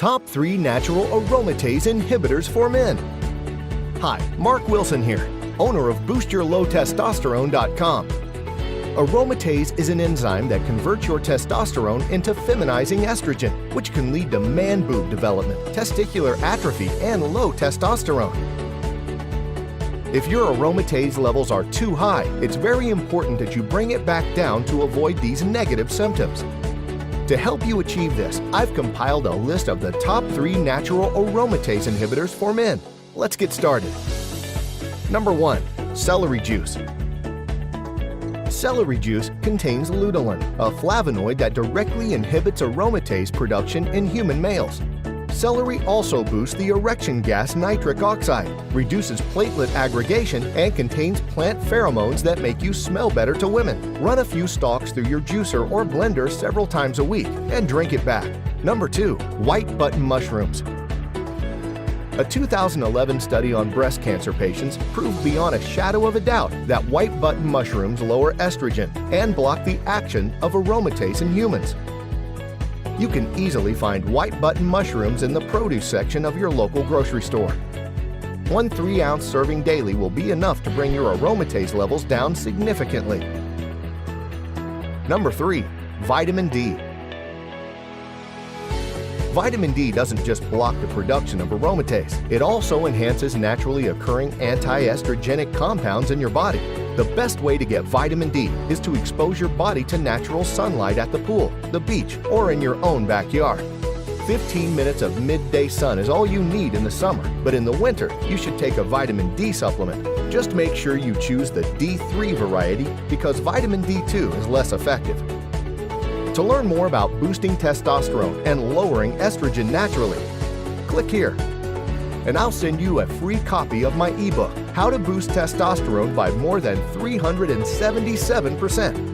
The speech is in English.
Top 3 Natural Aromatase Inhibitors for Men. Hi, Mark Wilson here, owner of BoostYourLowTestosterone.com. Aromatase is an enzyme that converts your testosterone into feminizing estrogen, which can lead to man boob development, testicular atrophy, and low testosterone. If your aromatase levels are too high, it's very important that you bring it back down to avoid these negative symptoms. To help you achieve this, I've compiled a list of the top 3 natural aromatase inhibitors for men. Let's get started. Number 1. Celery juice. Celery juice contains luteolin, a flavonoid that directly inhibits aromatase production in human males. Celery also boosts the erection gas nitric oxide, reduces platelet aggregation, and contains plant pheromones that make you smell better to women. Run a few stalks through your juicer or blender several times a week and drink it back. Number 2. White button mushrooms. A 2011 study on breast cancer patients proved beyond a shadow of a doubt that white button mushrooms lower estrogen and block the action of aromatase in humans. You can easily find white button mushrooms in the produce section of your local grocery store. 1 3-ounce serving daily will be enough to bring your aromatase levels down significantly. Number 3. Vitamin D. Vitamin D doesn't just block the production of aromatase, it also enhances naturally occurring anti-estrogenic compounds in your body. The best way to get vitamin D is to expose your body to natural sunlight at the pool, the beach, or in your own backyard. 15 minutes of midday sun is all you need in the summer, but in the winter, you should take a vitamin D supplement. Just make sure you choose the D3 variety because vitamin D2 is less effective. To learn more about boosting testosterone and lowering estrogen naturally, click here, and I'll send you a free copy of my ebook, How to Boost Testosterone by More Than 377%.